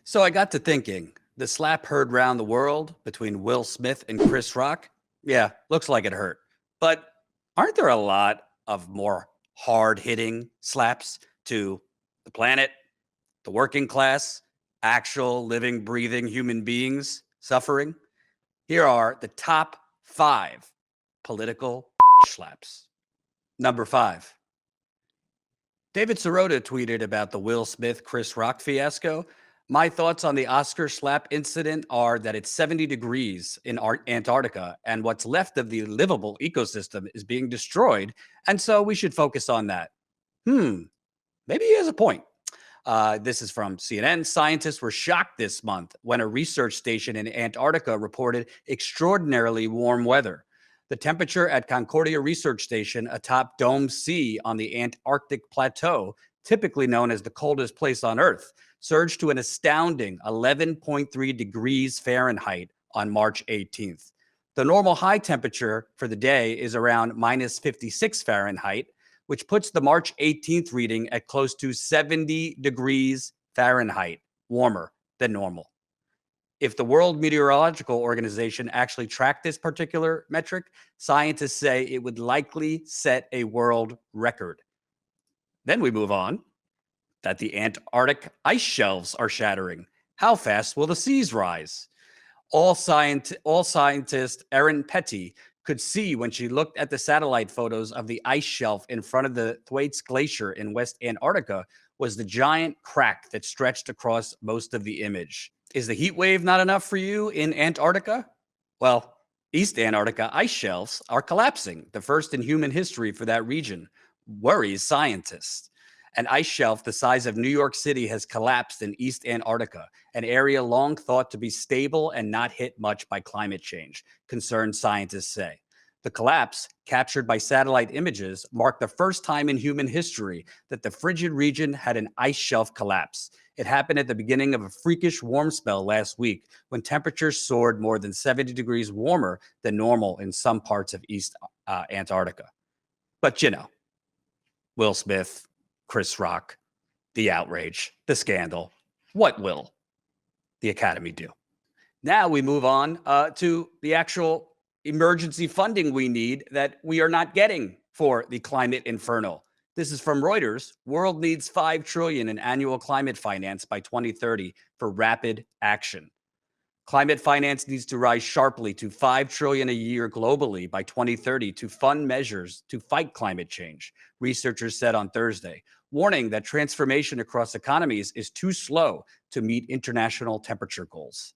So I got to thinking, the slap heard round the world between Will Smith and Chris Rock? Yeah, looks like it hurt. But aren't there a lot of more hard hitting slaps to the planet, the working class, actual living, breathing human beings suffering? Here are the top five political slaps. Number five, David Sirota tweeted about the Will Smith Chris Rock fiasco. My thoughts on the Oscar slap incident are that it's 70 degrees in Antarctica, and what's left of the livable ecosystem is being destroyed. And so we should focus on that. Maybe he has a point. This is from CNN. Scientists were shocked this month when a research station in Antarctica reported extraordinarily warm weather. The temperature at Concordia Research Station atop Dome C on the Antarctic Plateau, typically known as the coldest place on Earth, surged to an astounding 11.3 degrees Fahrenheit on March 18th. The normal high temperature for the day is around minus 56 Fahrenheit, which puts the March 18th reading at close to 70 degrees Fahrenheit, warmer than normal. If the World Meteorological Organization actually tracked this particular metric, scientists say it would likely set a world record. Then we move on that the Antarctic ice shelves are shattering. How fast will the seas rise? All scientist Erin Petty could see when she looked at the satellite photos of the ice shelf in front of the Thwaites Glacier in West Antarctica was the giant crack that stretched across most of the image. Is the heat wave not enough for you in Antarctica? Well, East Antarctica ice shelves are collapsing, the first in human history for that region. Worries scientists. An ice shelf the size of New York City has collapsed in East Antarctica, an area long thought to be stable and not hit much by climate change, concerned scientists say. The collapse, captured by satellite images, marked the first time in human history that the frigid region had an ice shelf collapse. It happened at the beginning of a freakish warm spell last week when temperatures soared more than 70 degrees warmer than normal in some parts of East Antarctica. But Will Smith, Chris Rock, the outrage, the scandal. What will the Academy do? Now we move on to the actual emergency funding we need that we are not getting for the climate inferno. This is from Reuters. World needs $5 trillion in annual climate finance by 2030 for rapid action. Climate finance needs to rise sharply to $5 trillion a year globally by 2030 to fund measures to fight climate change, researchers said on Thursday, warning that transformation across economies is too slow to meet international temperature goals.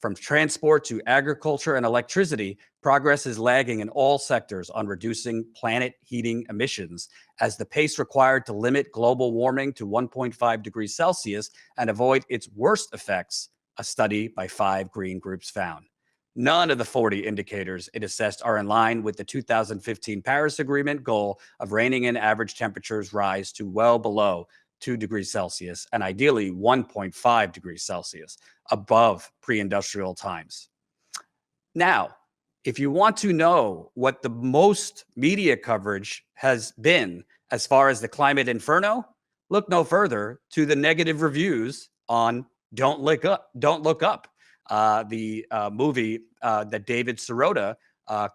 From transport to agriculture and electricity, progress is lagging in all sectors on reducing planet heating emissions, as the pace required to limit global warming to 1.5 degrees Celsius and avoid its worst effects, a study by 5 green groups found. None of the 40 indicators it assessed are in line with the 2015 Paris Agreement goal of reining in average temperatures rise to well below 2 degrees Celsius and ideally 1.5 degrees Celsius above pre-industrial times. Now, if you want to know what the most media coverage has been as far as the climate inferno, look no further to the negative reviews on Don't Look Up, the movie that David Sirota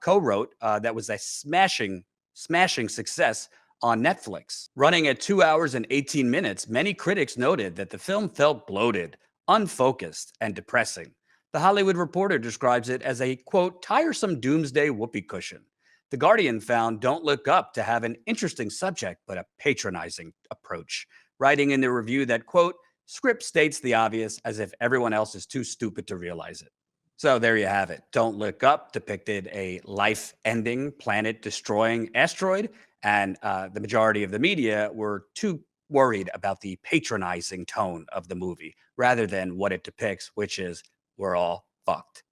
co-wrote that was a smashing success on Netflix. Running at 2 hours and 18 minutes, many critics noted that the film felt bloated, unfocused, and depressing. The Hollywood Reporter describes it as a, quote, tiresome doomsday whoopee cushion. The Guardian found Don't Look Up to have an interesting subject, but a patronizing approach, writing in the review that, quote, script states the obvious as if everyone else is too stupid to realize it. So there you have it. Don't Look Up depicted a life-ending, planet-destroying asteroid, and the majority of the media were too worried about the patronizing tone of the movie rather than what it depicts, which is we're all fucked.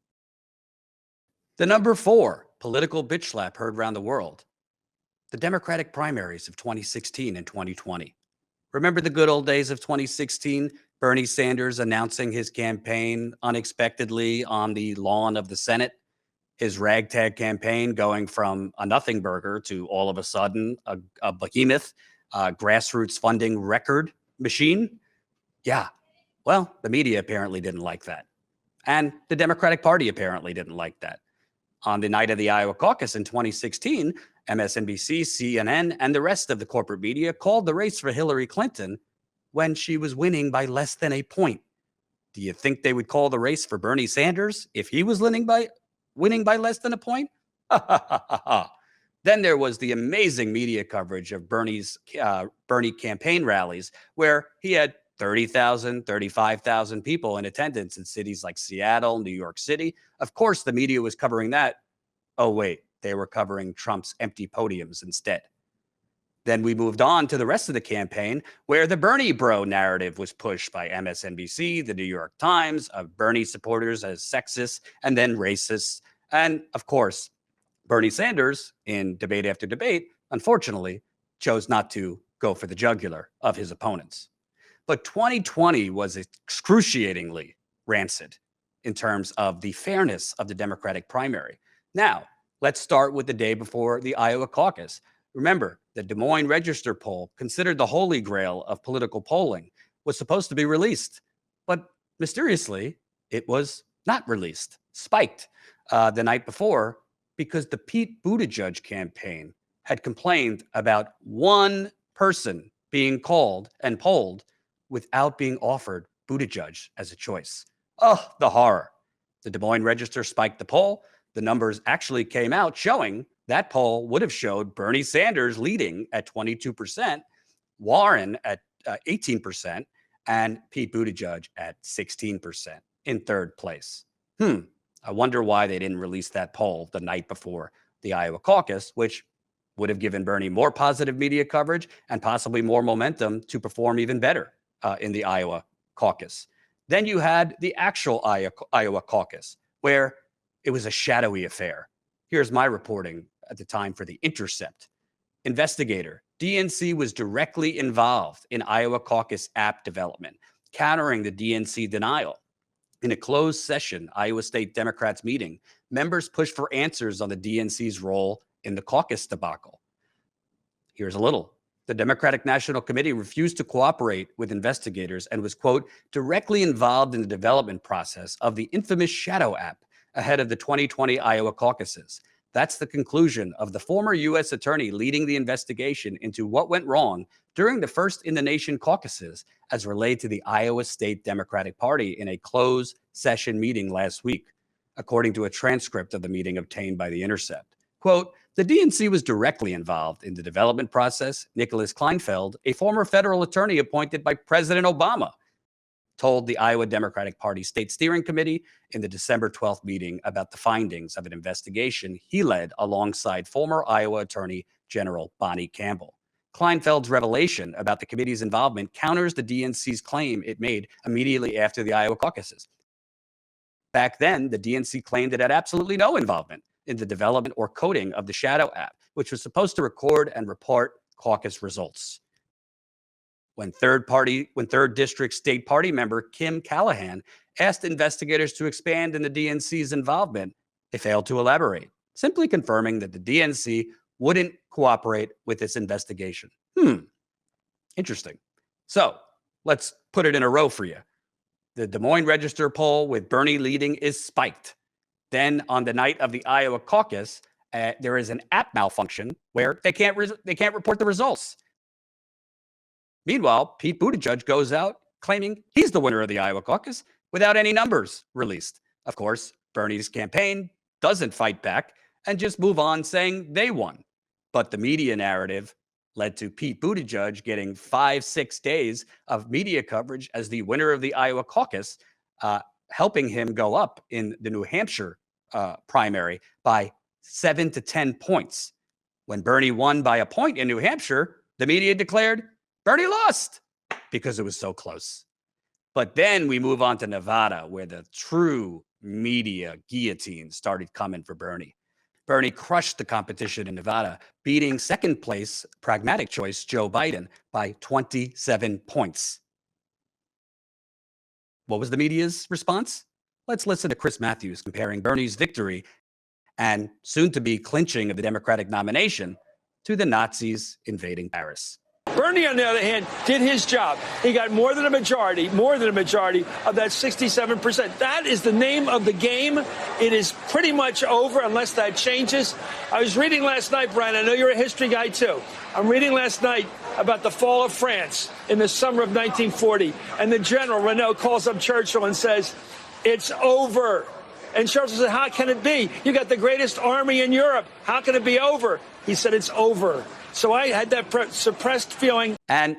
The number 4 political bitch slap heard around the world. The Democratic primaries of 2016 and 2020. Remember the good old days of 2016? Bernie Sanders announcing his campaign unexpectedly on the lawn of the Senate? His ragtag campaign going from a nothing burger to all of a sudden a behemoth, grassroots funding record machine? Yeah, Well, the media apparently didn't like that. And the Democratic Party apparently didn't like that. On the night of the Iowa caucus in 2016, MSNBC, CNN, and the rest of the corporate media called the race for Hillary Clinton when she was winning by less than a point. Do you think they would call the race for Bernie Sanders if he was winning by less than a point? Then there was the amazing media coverage of Bernie campaign rallies, where he had 30,000, 35,000 people in attendance in cities like Seattle, New York City. Of course, the media was covering that. Oh, wait, they were covering Trump's empty podiums instead. Then we moved on to the rest of the campaign, where the Bernie bro narrative was pushed by MSNBC, the New York Times, of Bernie supporters as sexist and then racist. And of course, Bernie Sanders, in debate after debate, unfortunately, chose not to go for the jugular of his opponents. But 2020 was excruciatingly rancid in terms of the fairness of the Democratic primary. Now, let's start with the day before the Iowa caucus. Remember, the Des Moines Register poll, considered the holy grail of political polling, was supposed to be released. But mysteriously, it was not released, spiked the night before, because the Pete Buttigieg campaign had complained about one person being called and polled without being offered Buttigieg as a choice. Oh, the horror. The Des Moines Register spiked the poll. The numbers actually came out showing that poll would have showed Bernie Sanders leading at 22%, Warren at 18%, and Pete Buttigieg at 16% in third place. I wonder why they didn't release that poll the night before the Iowa caucus, which would have given Bernie more positive media coverage and possibly more momentum to perform even better in the Iowa caucus. Then you had the actual Iowa caucus, where it was a shadowy affair. Here's my reporting at the time for The Intercept. Investigator, DNC was directly involved in Iowa caucus app development, countering the DNC denial. In a closed session Iowa State Democrats meeting, members pushed for answers on the DNC's role in the caucus debacle. Here's a little. The Democratic National Committee refused to cooperate with investigators and was, quote, directly involved in the development process of the infamous Shadow app ahead of the 2020 Iowa caucuses. That's the conclusion of the former U.S. attorney leading the investigation into what went wrong during the first in the nation caucuses as relayed to the Iowa State Democratic Party in a closed session meeting last week, according to a transcript of the meeting obtained by The Intercept. Quote, the DNC was directly involved in the development process. Nicholas Kleinfeld, a former federal attorney appointed by President Obama, told the Iowa Democratic Party State Steering Committee in the December 12th meeting about the findings of an investigation he led alongside former Iowa Attorney General Bonnie Campbell. Kleinfeld's revelation about the committee's involvement counters the DNC's claim it made immediately after the Iowa caucuses. Back then, the DNC claimed it had absolutely no involvement in the development or coding of the Shadow app, which was supposed to record and report caucus results. When third district state party member Kim Callahan asked investigators to expand in the DNC's involvement, they failed to elaborate, simply confirming that the DNC wouldn't cooperate with this investigation. Interesting. So let's put it in a row for you. The Des Moines Register poll with Bernie leading is spiked. Then on the night of the Iowa caucus, there is an app malfunction where they can't report the results. Meanwhile, Pete Buttigieg goes out claiming he's the winner of the Iowa caucus without any numbers released. Of course, Bernie's campaign doesn't fight back and just move on saying they won. But the media narrative led to Pete Buttigieg getting 5-6 days of media coverage as the winner of the Iowa caucus, helping him go up in the New Hampshire primary by 7 to 10 points. When Bernie won by a point in New Hampshire, the media declared Bernie lost because it was so close. But then we move on to Nevada, where the true media guillotine started coming for Bernie. Bernie crushed the competition in Nevada, beating second place pragmatic choice Joe Biden by 27 points. What was the media's response? Let's listen to Chris Matthews comparing Bernie's victory and soon-to-be clinching of the Democratic nomination to the Nazis invading Paris. Bernie, on the other hand, did his job. He got more than a majority of that 67%. That is the name of the game. It is pretty much over unless that changes. I was reading last night, Brian, I know you're a history guy too. I'm reading last night about the fall of France in the summer of 1940. And the general, Renault, calls up Churchill and says, it's over. And Churchill said, how can it be? You got the greatest army in Europe. How can it be over? He said, it's over. So I had that suppressed feeling. And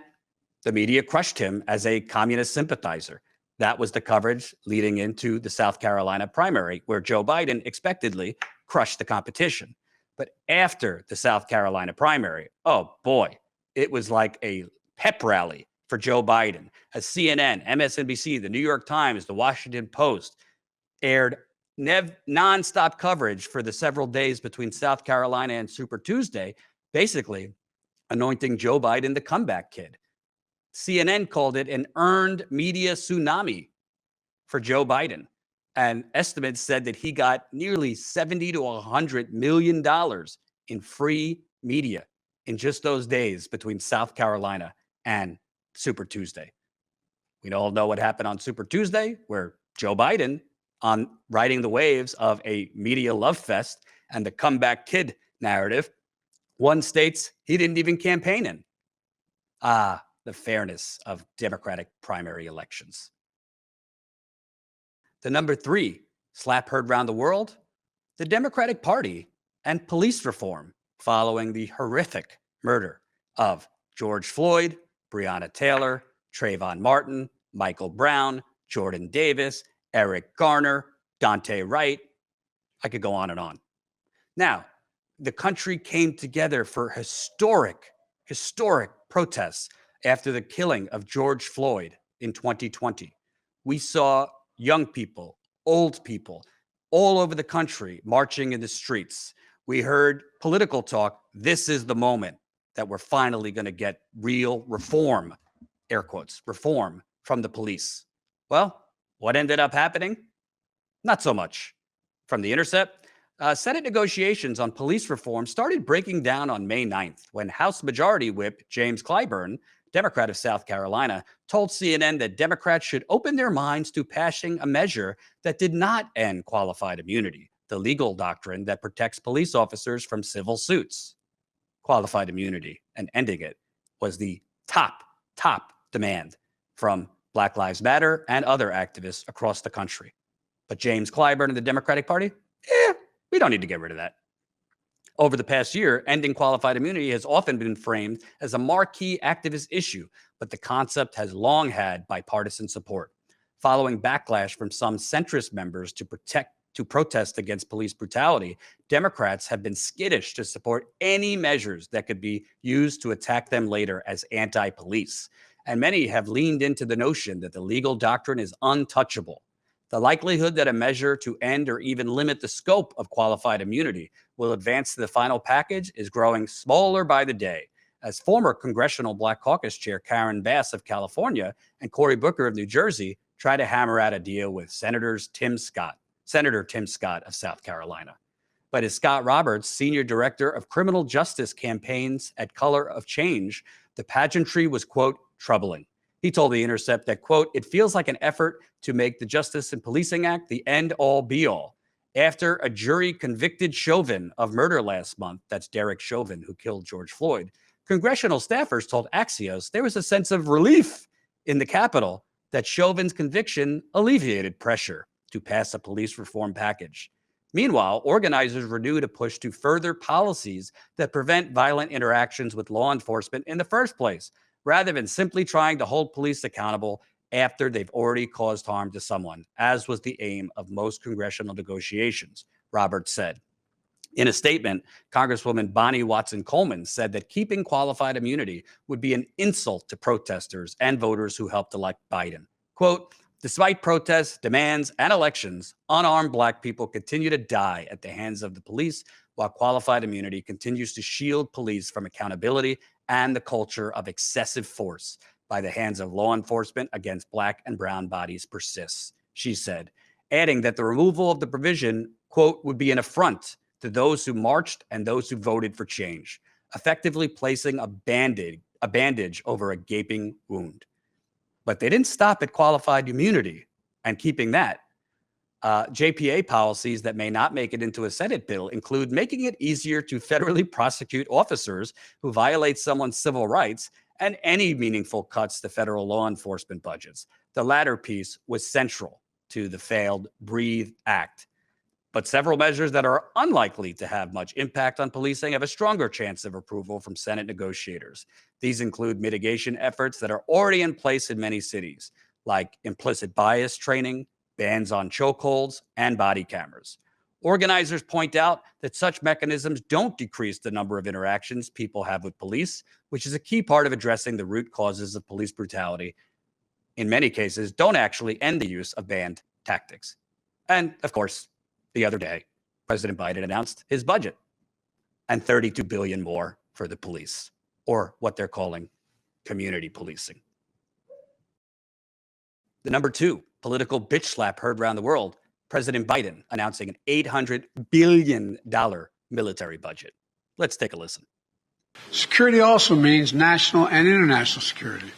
the media crushed him as a communist sympathizer. That was the coverage leading into the South Carolina primary, where Joe Biden expectedly crushed the competition. But after the South Carolina primary, oh boy, it was like a pep rally for Joe Biden. As CNN, MSNBC, the New York Times, the Washington Post aired nonstop coverage for the several days between South Carolina and Super Tuesday, basically anointing Joe Biden the comeback kid. CNN called it an earned media tsunami for Joe Biden. And estimates said that he got nearly $70 to $100 million in free media in just those days between South Carolina and Super Tuesday. We all know what happened on Super Tuesday, where Joe Biden, on riding the waves of a media love fest and the comeback kid narrative, won states he didn't even campaign in. The fairness of Democratic primary elections. The number 3 slap heard around the world, the Democratic Party and police reform following the horrific murder of George Floyd, Breonna Taylor, Trayvon Martin, Michael Brown, Jordan Davis, Eric Garner, Dante Wright. I could go on and on. Now, the country came together for historic protests after the killing of George Floyd in 2020. We saw young people, old people, all over the country marching in the streets. We heard political talk. This is the moment that we're finally going to get real reform, air quotes, reform from the police. Well, what ended up happening? Not so much. From The Intercept, Senate negotiations on police reform started breaking down on May 9th when House Majority Whip James Clyburn, Democrat of South Carolina, told CNN that Democrats should open their minds to passing a measure that did not end qualified immunity, the legal doctrine that protects police officers from civil suits. Qualified immunity and ending it was the top demand from Black Lives Matter and other activists across the country. But James Clyburn and the Democratic Party, we don't need to get rid of that. Over the past year, ending qualified immunity has often been framed as a marquee activist issue, but the concept has long had bipartisan support. Following backlash from some centrist members to protest against police brutality, Democrats have been skittish to support any measures that could be used to attack them later as anti-police. And many have leaned into the notion that the legal doctrine is untouchable. The likelihood that a measure to end or even limit the scope of qualified immunity will advance to the final package is growing smaller by the day, as former Congressional Black Caucus Chair Karen Bass of California and Cory Booker of New Jersey try to hammer out a deal with Senator Tim Scott of South Carolina. But as Scott Roberts, Senior Director of Criminal Justice Campaigns at Color of Change, the pageantry was, quote, troubling. He told The Intercept that, quote, it feels like an effort to make the Justice and Policing Act the end-all be-all. After a jury convicted Chauvin of murder last month, that's Derek Chauvin, who killed George Floyd, congressional staffers told Axios there was a sense of relief in the Capitol that Chauvin's conviction alleviated pressure to pass a police reform package. Meanwhile, organizers renewed a push to further policies that prevent violent interactions with law enforcement in the first place, rather than simply trying to hold police accountable after they've already caused harm to someone, as was the aim of most congressional negotiations, Roberts said. In a statement, Congresswoman Bonnie Watson-Coleman said that keeping qualified immunity would be an insult to protesters and voters who helped elect Biden. Quote, despite protests, demands, and elections, unarmed Black people continue to die at the hands of the police, while qualified immunity continues to shield police from accountability and the culture of excessive force by the hands of law enforcement against Black and brown bodies persists, she said, adding that the removal of the provision, quote, would be an affront to those who marched and those who voted for change, effectively placing a Band-Aid a bandage over a gaping wound. But they didn't stop at qualified immunity and keeping that. JPA policies that may not make it into a Senate bill include making it easier to federally prosecute officers who violate someone's civil rights and any meaningful cuts to federal law enforcement budgets. The latter piece was central to the failed BREATHE Act. But several measures that are unlikely to have much impact on policing have a stronger chance of approval from Senate negotiators. These include mitigation efforts that are already in place in many cities, like implicit bias training, bans on chokeholds, and body cameras. Organizers point out that such mechanisms don't decrease the number of interactions people have with police, which is a key part of addressing the root causes of police brutality. In many cases, don't actually end the use of banned tactics. And of course, the other day, President Biden announced his budget and $32 billion more for the police, or what they're calling community policing. The number two political bitch slap heard around the world, President Biden announcing an $800 billion military budget. Let's take a listen. Security also means national and international security.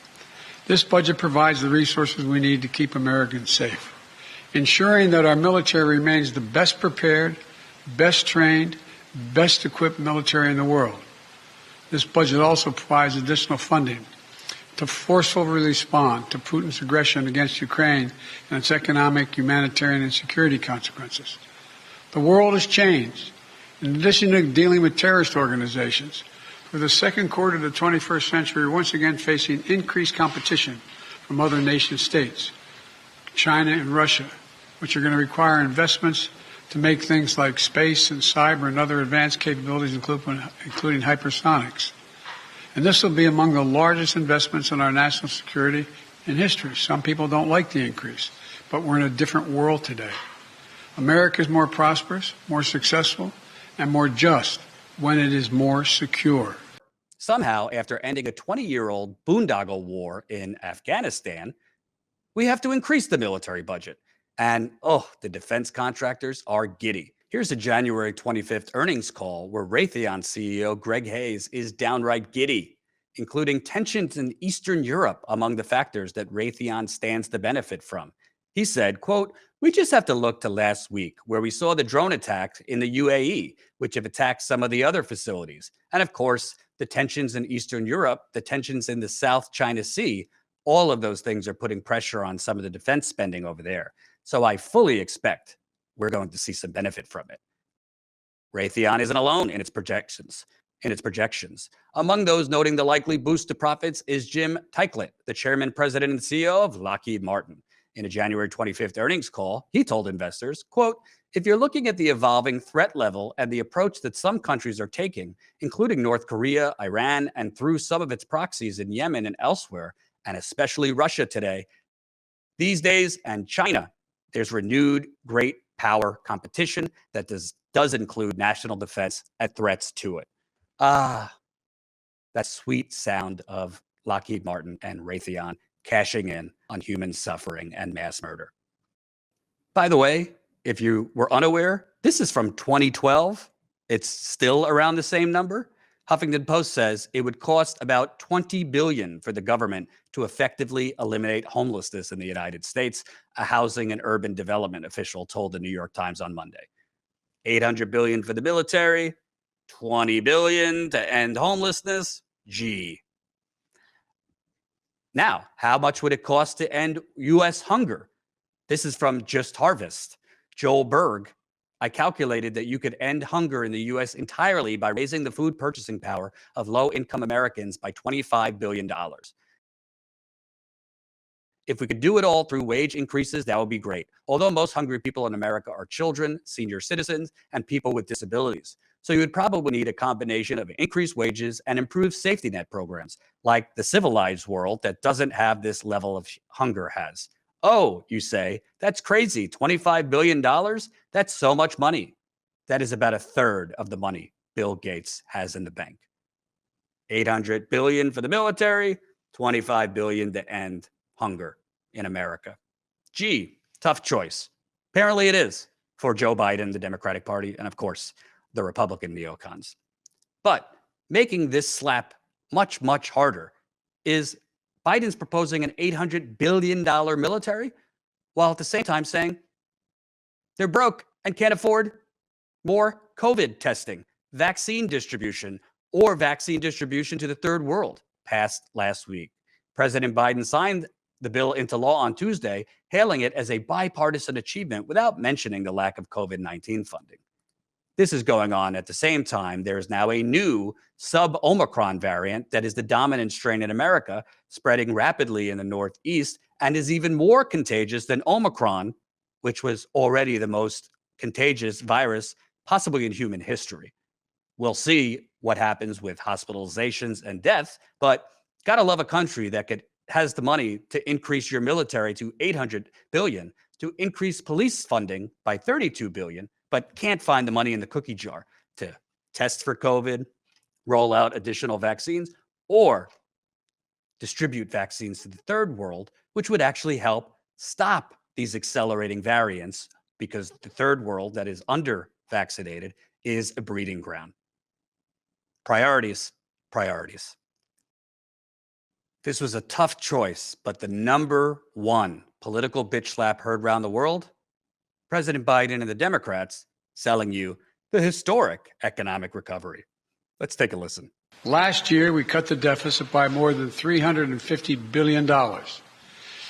This budget provides the resources we need to keep Americans safe, ensuring that our military remains the best prepared, best trained, best equipped military in the world. This budget also provides additional funding to forcefully respond to Putin's aggression against Ukraine and its economic, humanitarian, and security consequences. The world has changed. In addition to dealing with terrorist organizations, for the second quarter of the 21st century, we're once again facing increased competition from other nation states, China and Russia, which are going to require investments to make things like space and cyber and other advanced capabilities, including hypersonics. And this will be among the largest investments in our national security in history. Some people don't like the increase, but we're in a different world today. America is more prosperous, more successful, and more just when it is more secure. Somehow, after ending a 20-year-old boondoggle war in Afghanistan, we have to increase the military budget. And, the defense contractors are giddy. Here's a January 25th earnings call where Raytheon CEO Greg Hayes is downright giddy, including tensions in Eastern Europe among the factors that Raytheon stands to benefit from. He said, quote, "We just have to look to last week where we saw the drone attack in the UAE, which have attacked some of the other facilities. And of course, the tensions in Eastern Europe, the tensions in the South China Sea, all of those things are putting pressure on some of the defense spending over there. So I fully expect we're going to see some benefit from it." Raytheon isn't alone in its projections. Among those noting the likely boost to profits is Jim Teichlet, the chairman, president, and CEO of Lockheed Martin. In a January 25th earnings call, he told investors, quote, "If you're looking at the evolving threat level and the approach that some countries are taking, including North Korea, Iran, and through some of its proxies in Yemen and elsewhere, and especially Russia today, these days, and China, there's renewed great power competition that does include national defense and threats to it." That sweet sound of Lockheed Martin and Raytheon cashing in on human suffering and mass murder. By the way, if you were unaware, this is from 2012. It's still around the same number. Huffington Post says it would cost about $20 billion for the government to effectively eliminate homelessness in the United States, a housing and urban development official told the New York Times on Monday. $800 billion for the military, $20 billion to end homelessness. Gee. Now, how much would it cost to end U.S. hunger? This is from Just Harvest. Joel Berg, "I calculated that you could end hunger in the U.S. entirely by raising the food purchasing power of low-income Americans by $25 billion. If we could do it all through wage increases, that would be great. Although most hungry people in America are children, senior citizens, and people with disabilities. So you would probably need a combination of increased wages and improved safety net programs, like the civilized world that doesn't have this level of hunger has." Oh, you say, that's crazy. $25 billion? That's so much money. That is about a third of the money Bill Gates has in the bank. $800 billion for the military, $25 billion to end hunger in America. Gee, tough choice. Apparently it is for Joe Biden, the Democratic Party, and of course, the Republican neocons. But making this slap much, much harder is Biden's proposing an $800 billion military, while at the same time saying they're broke and can't afford more COVID testing, vaccine distribution, or vaccine distribution to the third world, passed last week. President Biden signed the bill into law on Tuesday, hailing it as a bipartisan achievement without mentioning the lack of COVID-19 funding. This is going on at the same time. There is now a new sub-Omicron variant that is the dominant strain in America, spreading rapidly in the Northeast and is even more contagious than Omicron, which was already the most contagious virus possibly in human history. We'll see what happens with hospitalizations and deaths, but gotta love a country that has the money to increase your military to $800 billion, to increase police funding by $32 billion, but can't find the money in the cookie jar to test for COVID, roll out additional vaccines, or distribute vaccines to the third world, which would actually help stop these accelerating variants, because the third world that is under-vaccinated is a breeding ground. Priorities, priorities. This was a tough choice, but the number one political bitch slap heard around the world, President Biden and the Democrats selling you the historic economic recovery. Let's take a listen. Last year, we cut the deficit by more than $350 billion.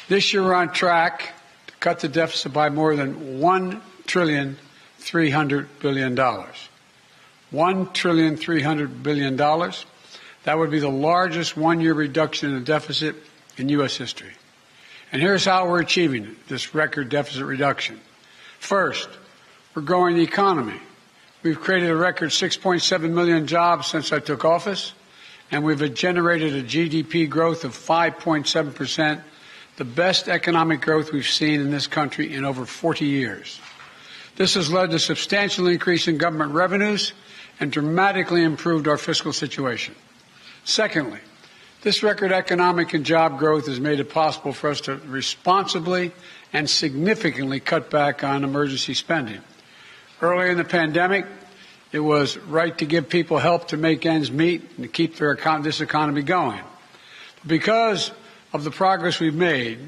This year, we're on track to cut the deficit by more than $1,300 billion. $1,300 billion. That would be the largest one-year reduction in the deficit in U.S. history. And here's how we're achieving it, this record deficit reduction. First, we're growing the economy. We've created a record 6.7 million jobs since I took office, and we've generated a GDP growth of 5.7%, the best economic growth we've seen in this country in over 40 years. This has led to substantial increase in government revenues and dramatically improved our fiscal situation. Secondly, this record economic and job growth has made it possible for us to responsibly and significantly cut back on emergency spending. Early in the pandemic, it was right to give people help to make ends meet and to keep this economy going. Because of the progress we've made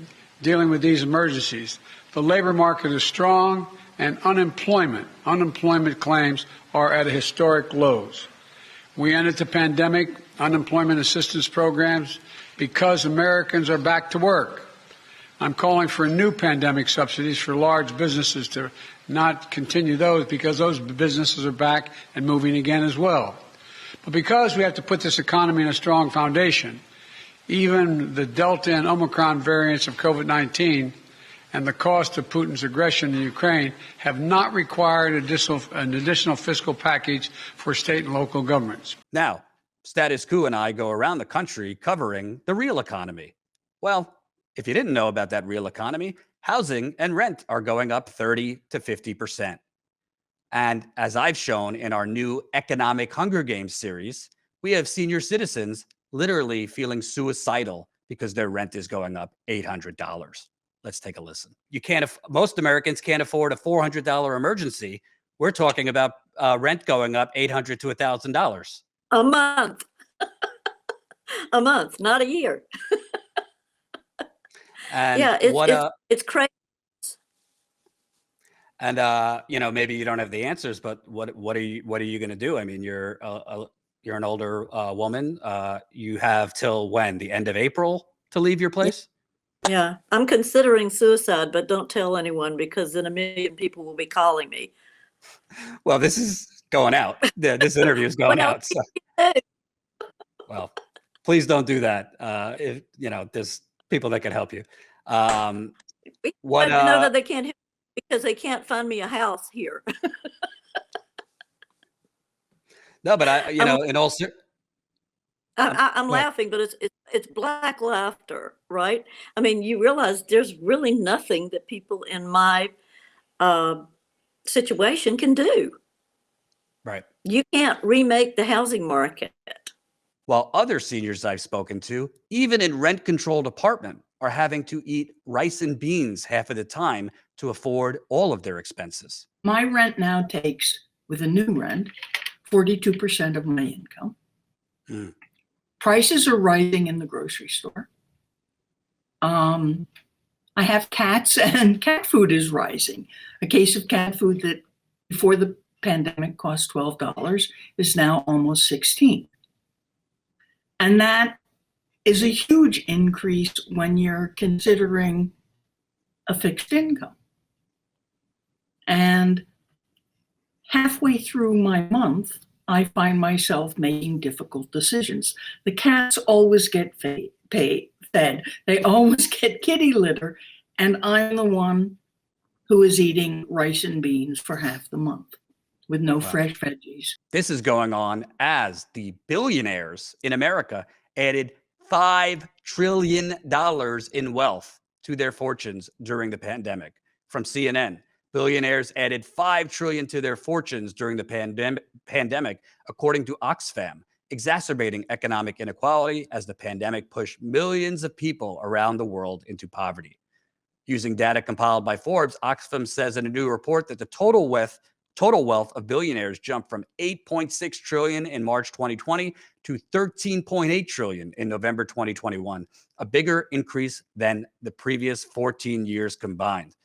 dealing with these emergencies, the labor market is strong and unemployment claims are at historic lows. We ended the pandemic unemployment assistance programs because Americans are back to work. I'm calling for new pandemic subsidies for large businesses to not continue those, because those businesses are back and moving again as well. But because we have to put this economy in a strong foundation, even the Delta and Omicron variants of COVID-19 and the cost of Putin's aggression in Ukraine have not required an additional fiscal package for state and local governments. Now, Status Coup and I go around the country covering the real economy. Well, if you didn't know about that real economy, housing and rent are going up 30 to 50%. And as I've shown in our new Economic Hunger Games series, we have senior citizens literally feeling suicidal because their rent is going up $800. Let's take a listen. Most Americans can't afford a $400 emergency. We're talking about rent going up $800 to $1,000 a month. A month, not a year. And yeah, it's crazy. And maybe you don't have the answers, but what are you going to do? I mean, you're an older woman. You have till when? The end of April to leave your place? Yeah, I'm considering suicide, but don't tell anyone, because then 1 million people will be calling me. Well, this is going out. This interview is going out. So. Well, please don't do that. If there's people that can help you. No, they can't help me because they can't find me a house here. No, but in all I'm laughing, but it's black laughter, right? I mean, you realize there's really nothing that people in my situation can do. Right. You can't remake the housing market. While other seniors I've spoken to, even in rent-controlled apartment, are having to eat rice and beans half of the time to afford all of their expenses. My rent now takes, with a new rent, 42% of my income. Prices are rising in the grocery store. I have cats, and cat food is rising. A case of cat food that before the pandemic cost $12 is now almost $16. And that is a huge increase when you're considering a fixed income. And halfway through my month, I find myself making difficult decisions. The cats always get fed. They always get kitty litter, and I'm the one who is eating rice and beans for half the month with no fresh veggies. This is going on as the billionaires in America added $5 trillion in wealth to their fortunes during the pandemic. From CNN, billionaires added $5 trillion to their fortunes during the pandemic, according to Oxfam, exacerbating economic inequality as the pandemic pushed millions of people around the world into poverty. Using data compiled by Forbes, Oxfam says in a new report that the total wealth of billionaires jumped from $8.6 trillion in March 2020 to $13.8 trillion in November 2021, a bigger increase than the previous 14 years combined.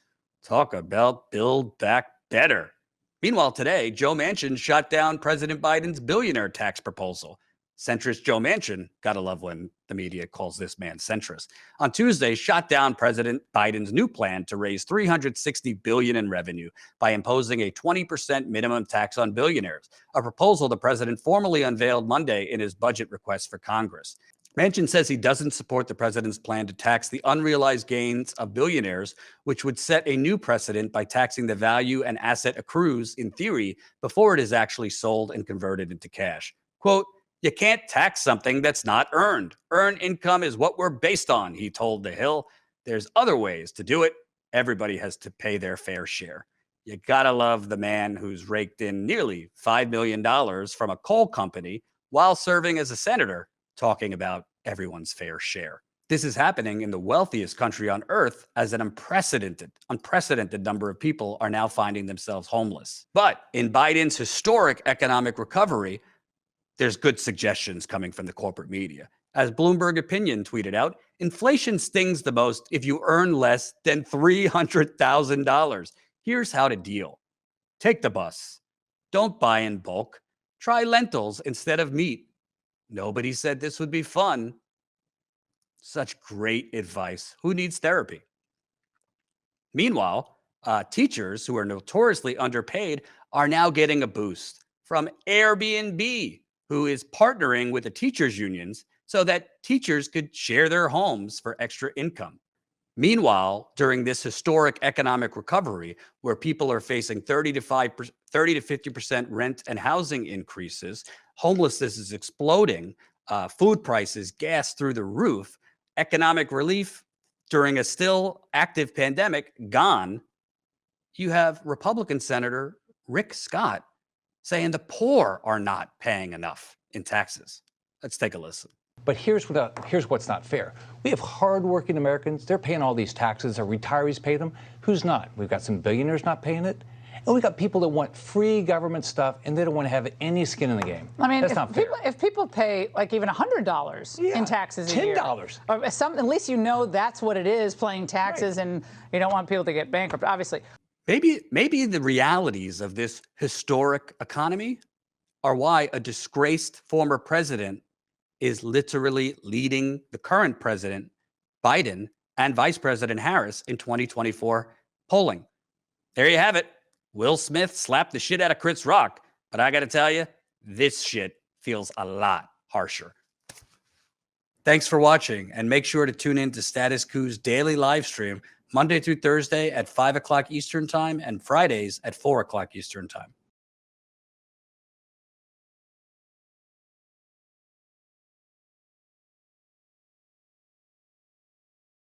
Talk about Build Back Better. Meanwhile, today, Joe Manchin shot down President Biden's billionaire tax proposal. Centrist Joe Manchin, gotta love when the media calls this man centrist, on Tuesday shot down President Biden's new plan to raise $360 billion in revenue by imposing a 20% minimum tax on billionaires, a proposal the president formally unveiled Monday in his budget request for Congress. Manchin says he doesn't support the president's plan to tax the unrealized gains of billionaires, which would set a new precedent by taxing the value an asset accrues, in theory, before it is actually sold and converted into cash. Quote, "You can't tax something that's not earned. Earned income is what we're based on," he told The Hill. "There's other ways to do it. Everybody has to pay their fair share." You gotta love the man who's raked in nearly $5 million from a coal company while serving as a senator, talking about everyone's fair share. This is happening in the wealthiest country on earth as an unprecedented number of people are now finding themselves homeless. But in Biden's historic economic recovery, there's good suggestions coming from the corporate media. As Bloomberg Opinion tweeted out, inflation stings the most if you earn less than $300,000. Here's how to deal. Take the bus. Don't buy in bulk. Try lentils instead of meat. Nobody said this would be fun. Such great advice. Who needs therapy? Meanwhile, teachers who are notoriously underpaid are now getting a boost from Airbnb, who is partnering with the teachers' unions so that teachers could share their homes for extra income. Meanwhile, during this historic economic recovery, where people are facing 30 to 50% rent and housing increases, homelessness is exploding, food prices, gas through the roof, economic relief during a still active pandemic gone, you have Republican Senator Rick Scott saying the poor are not paying enough in taxes. Let's take a listen. But here's what's not fair. We have hardworking Americans. They're paying all these taxes. Our retirees pay them. Who's not? We've got some billionaires not paying it. And we've got people that want free government stuff, and they don't want to have any skin in the game. I mean, that's not fair. If people pay like even $100 in taxes a year, $10, or at least you know that's what it is, paying taxes, right. And you don't want people to get bankrupt, obviously. Maybe the realities of this historic economy are why a disgraced former president is literally leading the current president, Biden, and Vice President Harris in 2024 polling. There you have it. Will Smith slapped the shit out of Chris Rock, but I got to tell you, this shit feels a lot harsher. Thanks for watching, and make sure to tune in to Status Coup's daily live stream Monday through Thursday at 5 o'clock Eastern Time and Fridays at 4 o'clock Eastern Time.